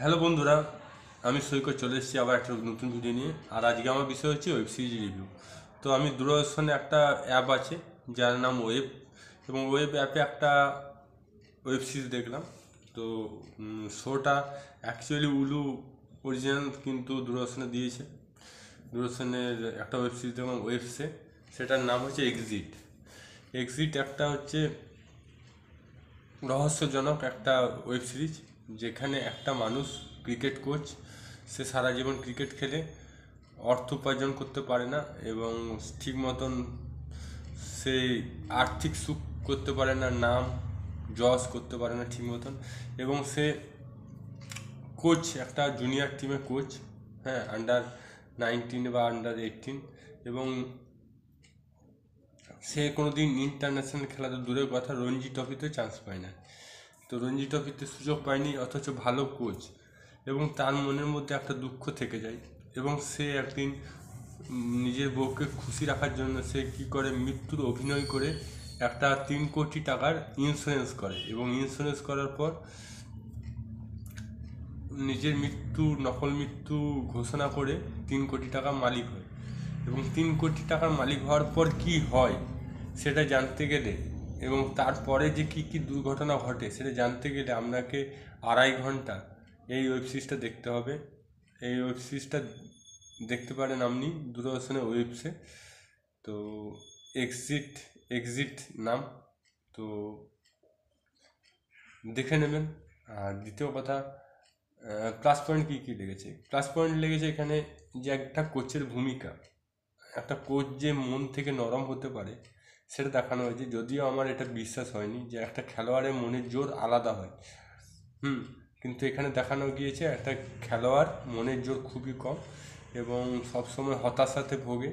Hello বন্ধুরা, আমি সৈকত চলে এসেছি আবার একটা নতুন ভিডিও নিয়ে। আর আজকে আমার বিষয় হচ্ছে ওয়েব সিরিজ রিভিউ। তো আমি দূরদর্শনে একটা অ্যাপ আছে যার নাম ওয়েব, এবং ওয়েব অ্যাপে একটা ওয়েব সিরিজ দেখলাম। তো শোটা অ্যাকচুয়ালি উলু অরিজিনাল, কিন্তু দূরদর্শনে দিয়েছে। দূরদর্শনের একটা ওয়েব সিরিজ দেখলাম ওয়েবসে, সেটার নাম হচ্ছে এক্সিট। এক্সিট একটা হচ্ছে রহস্যজনক একটা ওয়েব সিরিজ, যেখানে একটা মানুষ ক্রিকেট কোচ, সে সারা জীবন ক্রিকেট খেলে অর্থ উপার্জন করতে পারে না, এবং ঠিক মতন সে আর্থিক সুখ করতে পারে না, নাম যশ করতে পারে না ঠিক মতন। এবং সে কোচ, একটা জুনিয়র টিমে কোচ, হ্যাঁ, আন্ডার 19 বা আন্ডার 18, এবং সে কোনো দিন ইন্টারন্যাশনাল খেলা তো দূরের কথা, রঞ্জি ট্রফিতে চান্স পায় না। তো রঞ্জি ট্রফিতে সুযোগ পায়নি, অথচ ভালো কোচ, এবং তার মনের মধ্যে একটা দুঃখ থেকে যায়। এবং সে একদিন নিজের বউকে খুশি রাখার জন্য সে কী করে, মৃত্যুর অভিনয় করে একটা 3 কোটি টাকার ইন্স্যুরেন্স করে, এবং ইন্স্যুরেন্স করার পর নিজের মৃত্যু, নকল মৃত্যু ঘোষণা করে 3 কোটি টাকা মালিক হয়। এবং 3 কোটি টাকার মালিক হওয়ার পর কি হয় সেটা জানতে গেলে, এবং তারপরে যে কি কি দুর্ঘটনা ঘটে সেটা জানতে গেলে আপনাকে 2.5 ঘন্টা এই ওয়েব সিরিজটা দেখতে হবে। এই ওয়েব সিরিজটা দেখতে পারেন আপনি দূরদর্শনের ওয়েবসে। তো এক্সিট, এক্সিট নাম, তো দেখে নেবেন। আর দ্বিতীয় কথা, প্লাস পয়েন্ট কী কী লেগেছে? প্লাস পয়েন্ট লেগেছে এখানে যে একটা কোচের ভূমিকা, একটা কোচ যে মন থেকে নরম হতে পারে সেটা দেখানো হয়েছে। যদিও আমার এটা বিশ্বাস হয়নি যে একটা খেলোয়াড়ের মনের জোর আলাদা হয়, কিন্তু এখানে দেখানো গিয়েছে একটা খেলোয়াড় মনের জোর খুবই কম, এবং সবসময় হতাশাতে ভোগে,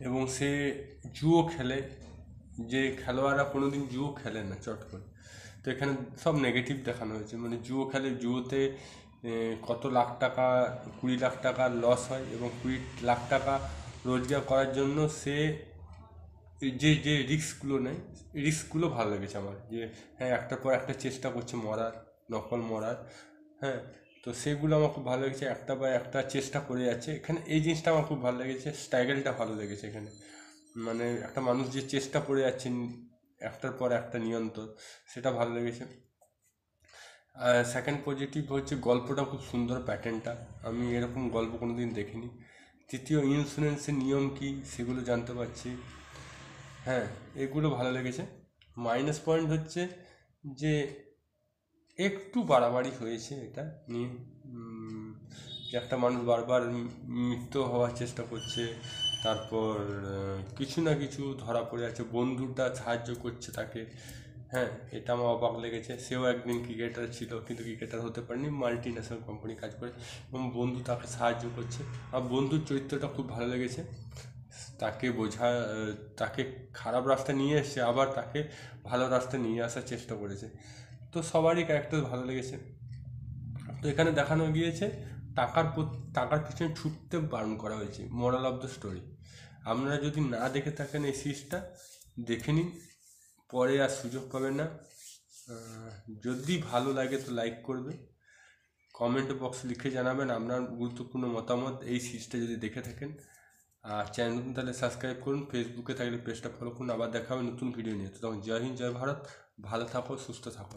এবং সে জুয়ো খেলে। যে খেলোয়াড়রা কোনো দিন জুয়ো খেলে না চট করে, তো এখানে সব নেগেটিভ দেখানো হয়েছে। মানে জুয়ো খেলে, জুয়োতে কত লাখ টাকা, 20 লাখ টাকা লস হয়, এবং 20 লাখ টাকা রোজগার করার জন্য সে যে যে রিস্কগুলো নেয়, রিস্কগুলো ভালো লেগেছে আমার। যে হ্যাঁ, একটার পর একটা চেষ্টা করছে মরার, নকল মরার, হ্যাঁ, তো সেগুলো আমার খুব ভালো লেগেছে। একটা বা একটা চেষ্টা করে যাচ্ছে এখানে, এই জিনিসটা আমার খুব ভালো লেগেছে। স্টাইলটা ভালো লেগেছে এখানে, মানে একটা মানুষ যে চেষ্টা করে যাচ্ছে একটার পর একটা নিয়ন্ত্রণ, সেটা ভালো লেগেছে। আর সেকেন্ড পজিটিভ হচ্ছে গল্পটা খুব সুন্দর, প্যাটার্নটা আমি এরকম গল্প কোনো দিন দেখিনি। তৃতীয়, ইন্স্যুরেন্সের নিয়ম কী সেগুলো জানতে পারছি, হ্যাঁ, এগুলো ভালো লেগেছে। মাইনাস পয়েন্ট হচ্ছে যে একটু বাড়াবাড়ি হয়েছে এটা নিয়ে, যে একটা মানুষ বারবার মৃত্যু হওয়ার চেষ্টা করছে, তারপর কিছু না কিছু ধরা পড়ে আছে, বন্ধুটা সাহায্য করছে তাকে, হ্যাঁ, এটা আমার অবাক লেগেছে। সেও একদিন ক্রিকেটার ছিল, কিন্তু ক্রিকেটার হতে পারেনি, মাল্টি ন্যাশনাল কোম্পানি কাজ করে, এবং বন্ধু তাকে সাহায্য করছে। আমার বন্ধুর চরিত্রটা খুব ভালো লেগেছে। তাকে বোঝা, তাকে খারাপ রাস্তা নিয়ে এসছে, আবার তাকে ভালো রাস্তা নিয়ে আসার চেষ্টা করেছে। তো সবারই ক্যারেক্টার ভালো লেগেছে। তো এখানে দেখানো গিয়েছে টাকার পিছনে ছুটতে বারণ করা হয়েছে, মোরাল অফ দ্য স্টোরি। আপনারা যদি না দেখে থাকেন এই সিরিজটা, দেখে নিন, পরে আর সুযোগ পাবেন না। যদি ভালো লাগে তো লাইক করবে, কমেন্ট বক্সে লিখে জানাবেন আপনার গুরুত্বপূর্ণ মতামত এই সিরিজটা যদি দেখে থাকেন। আর চ্যানেল নতুন তাহলে সাবস্ক্রাইব করুন, ফেসবুকে থাকলে পেজটা ফলো করুন। আবার দেখা হবে নতুন ভিডিও নিয়ে। তো তখন জয় হিন্দ, জয় ভারত, ভালো থাকো, সুস্থ থাকো।